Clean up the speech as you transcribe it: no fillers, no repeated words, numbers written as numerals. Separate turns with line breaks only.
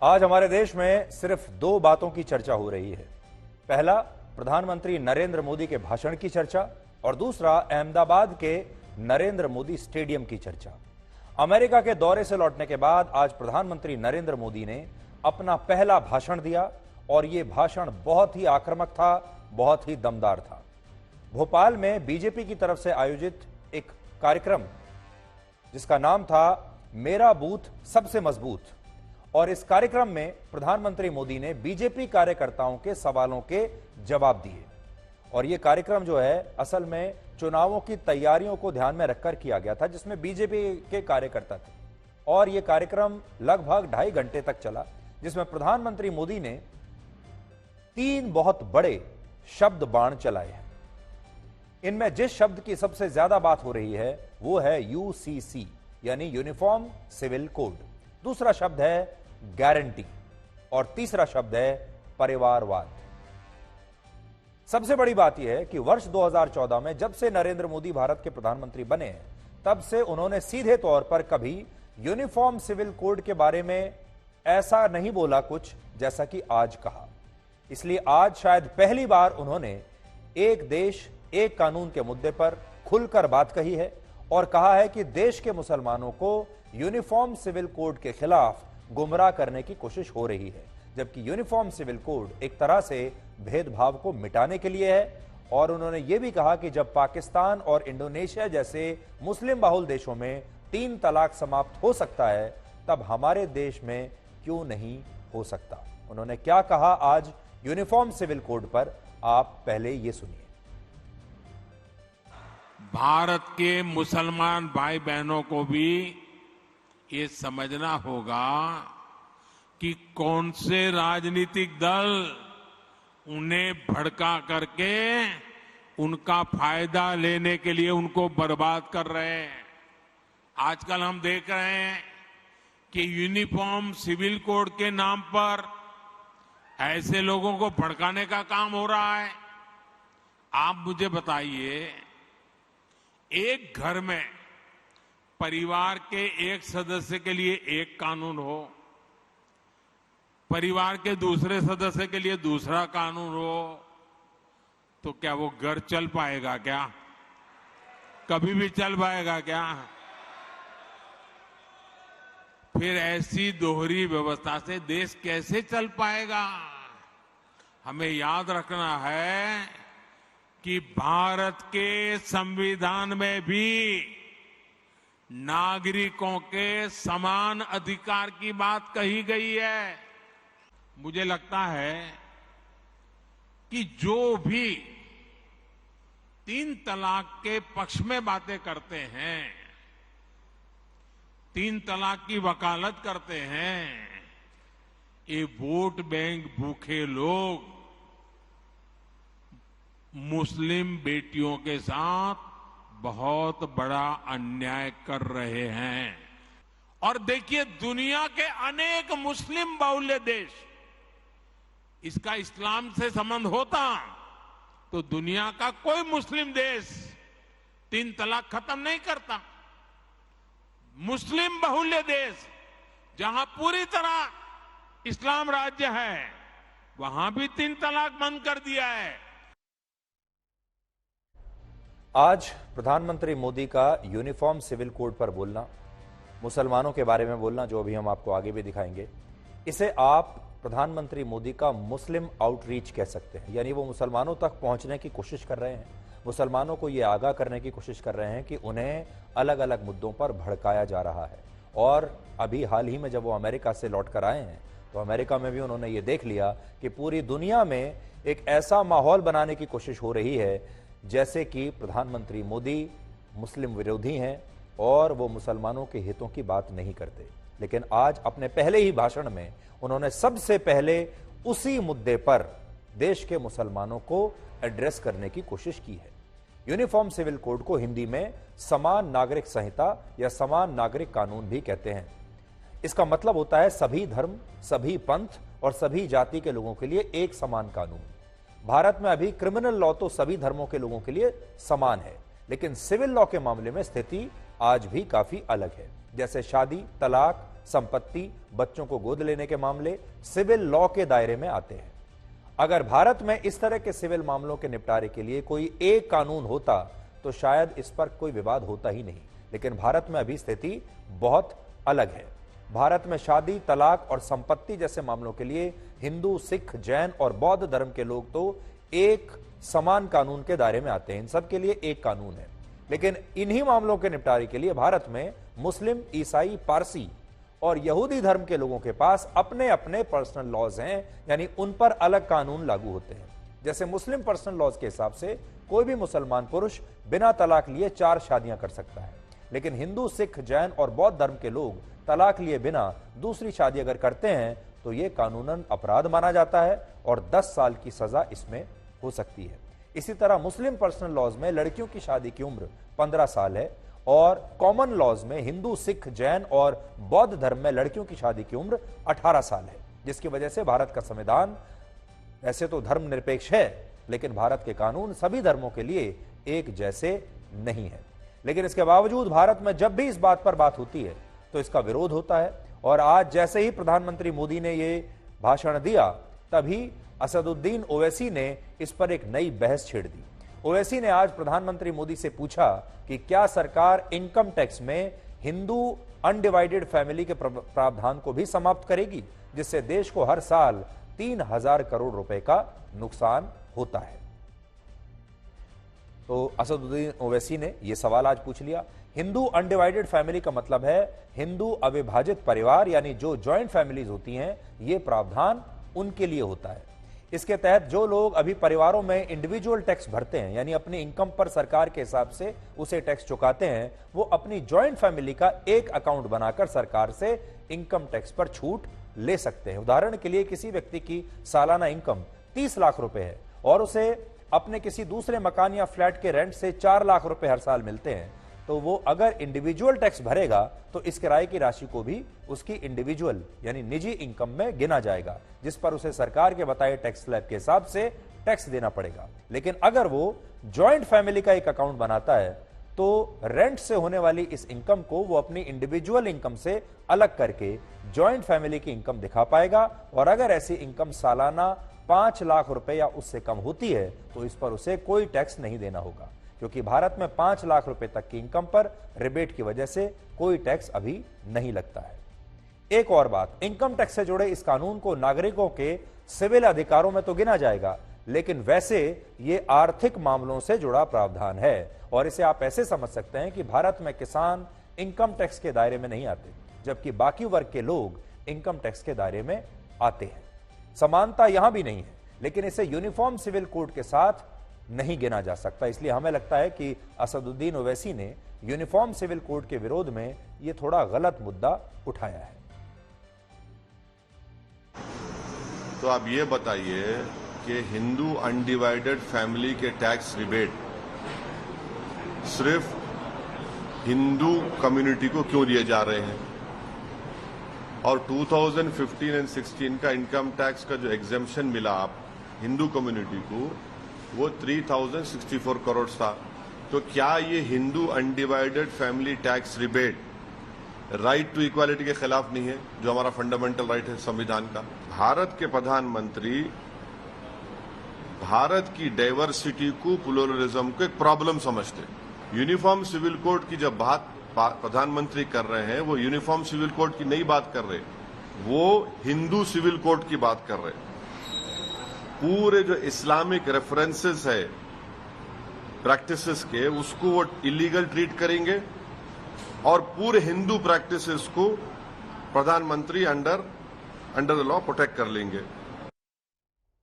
आज हमारे देश में सिर्फ दो बातों की चर्चा हो रही है। पहला, प्रधानमंत्री नरेंद्र मोदी के भाषण की चर्चा और दूसरा, अहमदाबाद के नरेंद्र मोदी स्टेडियम की चर्चा। अमेरिका के दौरे से लौटने के बाद आज प्रधानमंत्री नरेंद्र मोदी ने अपना पहला भाषण दिया और यह भाषण बहुत ही आक्रामक था, बहुत ही दमदार था। भोपाल में बीजेपी की तरफ से आयोजित एक कार्यक्रम जिसका नाम था मेरा बूथ सबसे मजबूत, और इस कार्यक्रम में प्रधानमंत्री मोदी ने बीजेपी कार्यकर्ताओं के सवालों के जवाब दिए। और यह कार्यक्रम जो है असल में चुनावों की तैयारियों को ध्यान में रखकर किया गया था, जिसमें बीजेपी के कार्यकर्ता थे। और यह कार्यक्रम लगभग 2.5 घंटे तक चला, जिसमें प्रधानमंत्री मोदी ने 3 बहुत बड़े शब्द बाण चलाए हैं। इनमें जिस शब्द की सबसे ज्यादा बात हो रही है वो है यूसीसी, यानी यूनिफॉर्म सिविल कोड। दूसरा शब्द है गारंटी और तीसरा शब्द है परिवारवाद। सबसे बड़ी बात यह है कि वर्ष 2014 में जब से नरेंद्र मोदी भारत के प्रधानमंत्री बने हैं, तब से उन्होंने सीधे तौर पर कभी यूनिफॉर्म सिविल कोड के बारे में ऐसा नहीं बोला कुछ जैसा कि आज कहा। इसलिए आज शायद पहली बार उन्होंने एक देश एक कानून के मुद्दे पर खुलकर बात कही है और कहा है कि देश के मुसलमानों को यूनिफॉर्म सिविल कोड के खिलाफ गुमराह करने की कोशिश हो रही है, जबकि यूनिफॉर्म सिविल कोड एक तरह से भेदभाव को मिटाने के लिए है। और उन्होंने यह भी कहा कि जब पाकिस्तान और इंडोनेशिया जैसे मुस्लिम बहुल देशों में 3 तलाक समाप्त हो सकता है, तब हमारे देश में क्यों नहीं हो सकता। उन्होंने क्या कहा आज यूनिफॉर्म सिविल कोड पर, आप पहले ये सुनिए।
भारत के मुसलमान भाई बहनों को भी ये समझना होगा कि कौन से राजनीतिक दल उन्हें भड़का करके उनका फायदा लेने के लिए उनको बर्बाद कर रहे हैं। आजकल हम देख रहे हैं कि यूनिफॉर्म सिविल कोड के नाम पर ऐसे लोगों को भड़काने का काम हो रहा है। आप मुझे बताइए, एक घर में परिवार के एक सदस्य के लिए एक कानून हो, परिवार के दूसरे सदस्य के लिए दूसरा कानून हो, तो क्या वो घर चल पाएगा? क्या कभी भी चल पाएगा क्या? फिर ऐसी दोहरी व्यवस्था से देश कैसे चल पाएगा? हमें याद रखना है कि भारत के संविधान में भी नागरिकों के समान अधिकार की बात कही गई है। मुझे लगता है कि जो भी 3 तलाक के पक्ष में बातें करते हैं, 3 तलाक की वकालत करते हैं, ये वोट बैंक भूखे लोग मुस्लिम बेटियों के साथ बहुत बड़ा अन्याय कर रहे हैं। और देखिए, दुनिया के अनेक मुस्लिम बहुल्य देश, इसका इस्लाम से संबंध होता तो दुनिया का कोई मुस्लिम देश 3 तलाक खत्म नहीं करता। मुस्लिम बहुल्य देश जहां पूरी तरह इस्लाम राज्य है, वहां भी 3 तलाक बंद कर दिया है।
आज प्रधानमंत्री मोदी का यूनिफॉर्म सिविल कोड पर बोलना, मुसलमानों के बारे में बोलना, जो अभी हम आपको आगे भी दिखाएंगे, इसे आप प्रधानमंत्री मोदी का मुस्लिम आउटरीच कह सकते हैं। यानी वो मुसलमानों तक पहुंचने की कोशिश कर रहे हैं, मुसलमानों को ये आगाह करने की कोशिश कर रहे हैं कि उन्हें अलग अलग मुद्दों पर भड़काया जा रहा है। और अभी हाल ही में जब वो अमेरिका से लौट कर आए हैं, तो अमेरिका में भी उन्होंने ये देख लिया कि पूरी दुनिया में एक ऐसा माहौल बनाने की कोशिश हो रही है जैसे कि प्रधानमंत्री मोदी मुस्लिम विरोधी हैं और वो मुसलमानों के हितों की बात नहीं करते। लेकिन आज अपने पहले ही भाषण में उन्होंने सबसे पहले उसी मुद्दे पर देश के मुसलमानों को एड्रेस करने की कोशिश की है। यूनिफॉर्म सिविल कोड को हिंदी में समान नागरिक संहिता या समान नागरिक कानून भी कहते हैं। इसका मतलब होता है सभी धर्म, सभी पंथ और सभी जाति के लोगों के लिए एक समान कानून। भारत में अभी क्रिमिनल लॉ तो सभी धर्मों के लोगों के लिए समान है, लेकिन सिविल लॉ के मामले में स्थिति आज भी काफी अलग है। जैसे शादी, तलाक, संपत्ति, बच्चों को गोद लेने के मामले सिविल लॉ के दायरे में आते हैं। अगर भारत में इस तरह के सिविल मामलों के निपटारे के लिए कोई एक कानून होता तो शायद इस पर कोई विवाद होता ही नहीं, लेकिन भारत में अभी स्थिति बहुत अलग है। भारत में शादी, तलाक और संपत्ति जैसे मामलों के लिए हिंदू, सिख, जैन और बौद्ध धर्म के लोग तो एक समान कानून के दायरे में आते हैं। इन सब के लिए एक कानून है, लेकिन इन्हीं मामलों के निपटारे के लिए भारत में मुस्लिम, ईसाई, पारसी और यहूदी धर्म के लोगों के पास अपने अपने पर्सनल लॉज हैं, यानी उन पर अलग कानून लागू होते हैं। जैसे मुस्लिम पर्सनल लॉज के हिसाब से कोई भी मुसलमान पुरुष बिना तलाक लिए 4 शादियां कर सकता है, लेकिन हिंदू, सिख, जैन और बौद्ध धर्म के लोग तलाक लिए बिना दूसरी शादी अगर करते हैं तो यह कानूनन अपराध माना जाता है और 10 साल की सजा इसमें हो सकती है। इसी तरह मुस्लिम पर्सनल लॉज में लड़कियों की शादी की उम्र 15 साल है और कॉमन लॉज में हिंदू, सिख, जैन और बौद्ध धर्म में लड़कियों की शादी की उम्र 18 साल है, जिसकी वजह से भारत का संविधान ऐसे तो धर्मनिरपेक्ष है, लेकिन भारत के कानून सभी धर्मों के लिए एक जैसे नहीं है। लेकिन इसके बावजूद भारत में जब भी इस बात पर बात होती है तो इसका विरोध होता है। और आज जैसे ही प्रधानमंत्री मोदी ने ये भाषण दिया, तभी असदुद्दीन ओवैसी ने इस पर एक नई बहस छेड़ दी। ओवैसी ने आज प्रधानमंत्री मोदी से पूछा कि क्या सरकार इनकम टैक्स में हिंदू अनडिवाइडेड फैमिली के प्रावधान को भी समाप्त करेगी, जिससे देश को हर साल 3000 करोड़ रुपए का नुकसान होता है। तो असदुद्दीन ओवैसी ने यह सवाल आज पूछ लिया। हिंदू अनडिवाइडेड फैमिली का मतलब है हिंदू अविभाजित परिवार, यानी जो जॉइंट फैमिलीज होती हैं, ये प्रावधान उनके लिए होता है। इसके तहत जो लोग अभी परिवारों में इंडिविजुअल टैक्स भरते हैं, यानी अपनी इनकम पर सरकार के हिसाब से उसे टैक्स चुकाते हैं, वो अपनी जॉइंट फैमिली का एक अकाउंट बनाकर सरकार से इनकम टैक्स पर छूट ले सकते हैं। उदाहरण के लिए किसी व्यक्ति की सालाना इनकम 30 लाख रुपए है और उसे अपने किसी दूसरे मकान या फ्लैट के रेंट से 4 लाख रुपए हर साल मिलते हैं, तो वो अगर इंडिविजुअल टैक्स भरेगा तो इस किराए की राशि को भी उसकी इंडिविजुअल यानी निजी इनकम में गिना जाएगा, जिस पर उसे सरकार के बताए टैक्स स्लैब के हिसाब से टैक्स देना पड़ेगा। लेकिन अगर वो जॉइंट फैमिली का एक अकाउंट बनाता है तो रेंट से होने वाली इस इनकम को वो अपनी इंडिविजुअल इनकम से अलग करके जॉइंट फैमिली की इनकम दिखा पाएगा। और अगर ऐसी इनकम सालाना 5 लाख रुपए या उससे कम होती है तो इस पर उसे कोई टैक्स नहीं देना होगा, क्योंकि भारत में 5 लाख रुपए तक की इनकम पर रिबेट की वजह से कोई टैक्स अभी नहीं लगता है। एक और बात, इनकम टैक्स से जुड़े इस कानून को नागरिकों के सिविल अधिकारों में तो गिना जाएगा, लेकिन वैसे ये आर्थिक मामलों से जुड़ा प्रावधान है। और इसे आप ऐसे समझ सकते हैं कि भारत में किसान इनकम टैक्स के दायरे में नहीं आते, जबकि बाकी वर्ग के लोग इनकम टैक्स के दायरे में आते हैं। समानता यहां भी नहीं है, लेकिन इसे यूनिफॉर्म सिविल कोड के साथ नहीं गिना जा सकता। इसलिए हमें लगता है कि असदुद्दीन ओवैसी ने यूनिफॉर्म सिविल कोड के विरोध में यह थोड़ा गलत मुद्दा उठाया है।
तो आप ये बताइए कि हिंदू अनडिवाइडेड फैमिली के टैक्स रिबेट सिर्फ हिंदू कम्युनिटी को क्यों दिए जा रहे हैं, और 2015 एंड 16 का इनकम टैक्स का जो एग्जेम्पशन मिला आप हिंदू कम्युनिटी को, वो 3064 करोड़ था। तो क्या ये Hindu undivided family tax rebate right to equality के खिलाफ नहीं है, जो हमारा फंडामेंटल राइट है संविधान का? भारत के प्रधानमंत्री भारत की डाइवर्सिटी को, प्लुरलिज्म को एक प्रॉब्लम समझते हैं। यूनिफॉर्म सिविल कोड की जब बात प्रधानमंत्री कर रहे हैं, वो यूनिफॉर्म सिविल कोड की नहीं बात कर रहे, वो हिंदू सिविल कोड की बात कर रहे। पूरे जो इस्लामिक रेफरेंसेस है प्रैक्टिसेस के, उसको वो इलीगल ट्रीट करेंगे और पूरे हिंदू प्रैक्टिसेस को प्रधानमंत्री अंडर द लॉ प्रोटेक्ट कर लेंगे।